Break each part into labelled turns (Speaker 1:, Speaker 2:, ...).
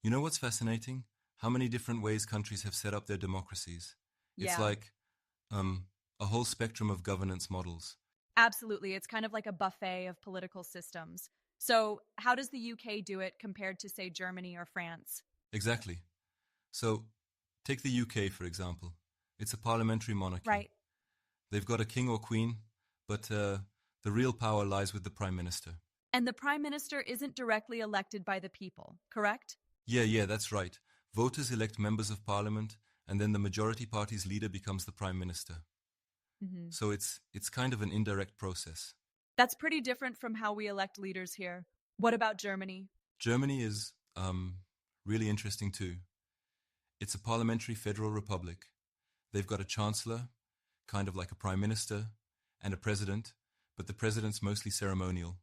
Speaker 1: You know what's fascinating? How many different ways countries have set up their democracies. It's
Speaker 2: Yeah,
Speaker 1: like um, a whole spectrum of governance models.
Speaker 2: absolutely. It's kind of like a buffet of political systems. So, how does the UK do it compared to, say, Germany or France?
Speaker 1: Exactly. So, take the UK, for example. It's a parliamentary monarchy.
Speaker 2: Right.
Speaker 1: They've got a king or queen, but the real power lies with the prime minister.
Speaker 2: And the prime minister isn't directly elected by the people, correct?
Speaker 1: Yeah, that's right. Voters elect members of parliament, and then the majority party's leader becomes the prime minister.
Speaker 2: Hmm.
Speaker 1: So it's kind of an indirect process.
Speaker 2: That's pretty different from how we elect leaders here. What about Germany?
Speaker 1: Germany is really interesting too. It's a parliamentary federal republic. They've got a chancellor, kind of like a prime minister, and a president, but the president's mostly ceremonial.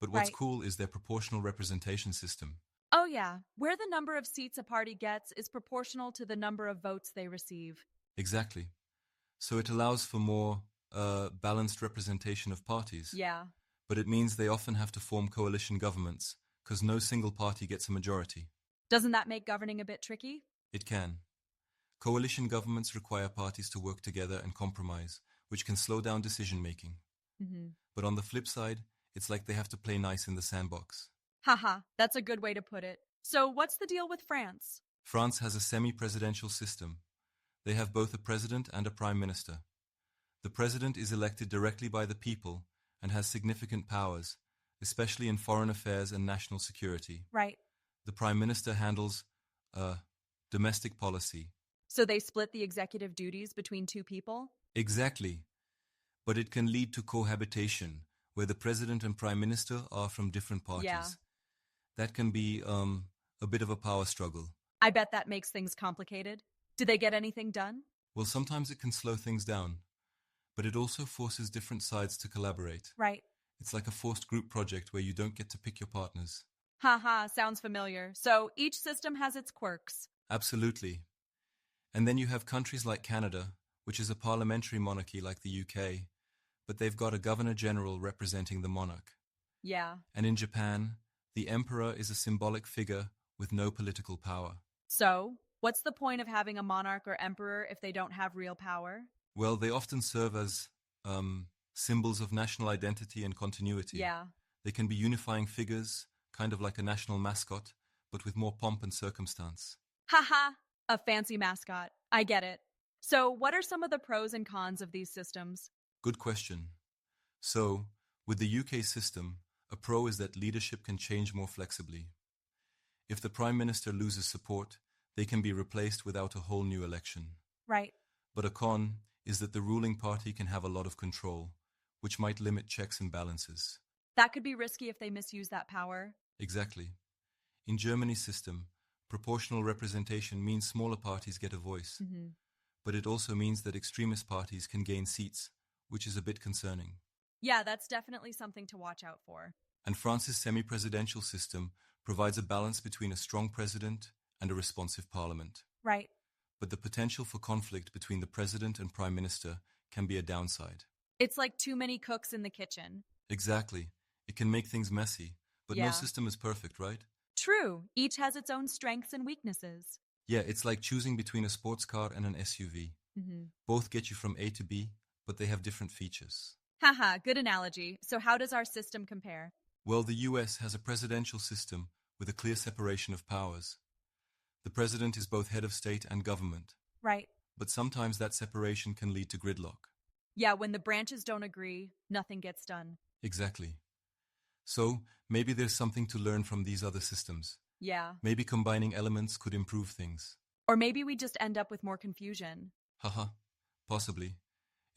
Speaker 1: But what's
Speaker 2: Right.
Speaker 1: cool is their proportional representation system.
Speaker 2: Oh, yeah. Where the number of seats a party gets is proportional to the number of votes they receive.
Speaker 1: Exactly. So it allows for more balanced representation of parties.
Speaker 2: Yeah.
Speaker 1: But it means they often have to form coalition governments, because no single party gets a majority.
Speaker 2: Doesn't that make governing a bit tricky?
Speaker 1: It can. Coalition governments require parties to work together and compromise, which can slow down decision making.
Speaker 2: Hmm.
Speaker 1: But on the flip side, it's like they have to play nice in the sandbox.
Speaker 2: Haha, that's a good way to put it. So, what's the deal with France?
Speaker 1: France has a semi presidential system. They have both a president and a prime minister. The president is elected directly by the people and has significant powers, especially in foreign affairs and national security.
Speaker 2: Right.
Speaker 1: The prime minister handles uh, domestic policy.
Speaker 2: So, they split the executive duties between two people?
Speaker 1: Exactly. But it can lead to cohabitation, where the president and prime minister are from different
Speaker 2: Yeah.
Speaker 1: parties. That can be a bit of a power struggle.
Speaker 2: I bet that makes things complicated. Did they get anything done?
Speaker 1: Well, sometimes it can slow things down, but it also forces different sides to collaborate.
Speaker 2: Right.
Speaker 1: It's like a forced group project where you don't get to pick your partners.
Speaker 2: Haha, sounds familiar. So, each system has its quirks.
Speaker 1: Absolutely. And then you have countries like Canada, which is a parliamentary monarchy like the UK, but they've got a governor general representing the monarch.
Speaker 2: Yeah.
Speaker 1: And in Japan, the emperor is a symbolic figure with no political power.
Speaker 2: So, what's the point of having a monarch or emperor if they don't have real power?
Speaker 1: Well, they often serve as symbols of national identity and continuity.
Speaker 2: Yeah.
Speaker 1: They can be unifying figures, kind of like a national mascot, but with more pomp and circumstance.
Speaker 2: Haha, a fancy mascot. I get it. So, what are some of the pros and cons of these systems?
Speaker 1: Good question. So, with the UK system, a pro is that leadership can change more flexibly. If the Prime Minister loses support, they can be replaced without a whole new election.
Speaker 2: Right.
Speaker 1: But a con is that the ruling party can have a lot of control, which might limit checks and balances.
Speaker 2: That could be risky if they misuse that power.
Speaker 1: Exactly. In Germany's system, proportional representation means smaller parties get a voice,
Speaker 2: Hmm.
Speaker 1: but it also means that extremist parties can gain seats, which is a bit concerning.
Speaker 2: Yeah, that's definitely something to watch out for.
Speaker 1: And France's semi-presidential system provides a balance between a strong president and a responsive parliament.
Speaker 2: Right.
Speaker 1: But the potential for conflict between the president and prime minister can be a downside.
Speaker 2: It's like too many cooks in the kitchen.
Speaker 1: Exactly. It can make things messy, but no
Speaker 2: Yeah.
Speaker 1: system is perfect, right?
Speaker 2: True. Each has its own strengths and weaknesses.
Speaker 1: Yeah, it's like choosing between a sports car and an SUV.
Speaker 2: Hmm.
Speaker 1: Both get you from A to B, but they have different features.
Speaker 2: Haha, good analogy. So, how does our system compare?
Speaker 1: Well, the US has a presidential system with a clear separation of powers. The president is both head of state and government,
Speaker 2: Right.
Speaker 1: but sometimes that separation can lead to gridlock.
Speaker 2: Yeah, when the branches don't agree, nothing gets done.
Speaker 1: Exactly. So, maybe there's something to learn from these other systems.
Speaker 2: Yeah.
Speaker 1: Maybe combining elements could improve things.
Speaker 2: Or maybe we just end up with more confusion.
Speaker 1: Haha, possibly.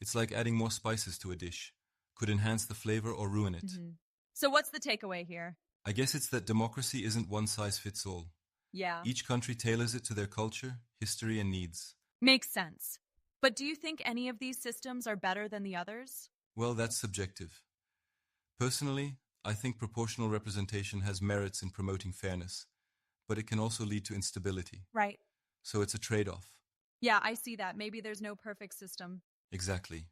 Speaker 1: It's like adding more spices to a dish. Could enhance the flavor or ruin it.
Speaker 2: Hmm. So, what's the takeaway here?
Speaker 1: I guess it's that democracy isn't one size fits all.
Speaker 2: Yeah.
Speaker 1: Each country tailors it to their culture, history, and needs.
Speaker 2: Makes sense. But do you think any of these systems are better than the others?
Speaker 1: Well, that's subjective. Personally, I think proportional representation has merits in promoting fairness, but it can also lead to instability.
Speaker 2: Right.
Speaker 1: So it's a trade-off.
Speaker 2: Yeah, I see that. Maybe there's no perfect system.
Speaker 1: Exactly.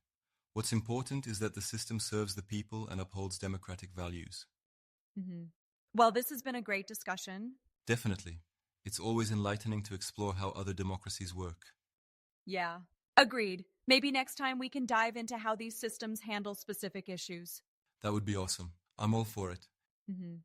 Speaker 1: What's important is that the system serves the people and upholds democratic values.
Speaker 2: Hmm. Well, this has been a great discussion.
Speaker 1: Definitely. It's always enlightening to explore how other democracies work.
Speaker 2: Yeah, agreed. Maybe next time we can dive into how these systems handle specific issues.
Speaker 1: That would be awesome. I'm all for it.
Speaker 2: Mhm.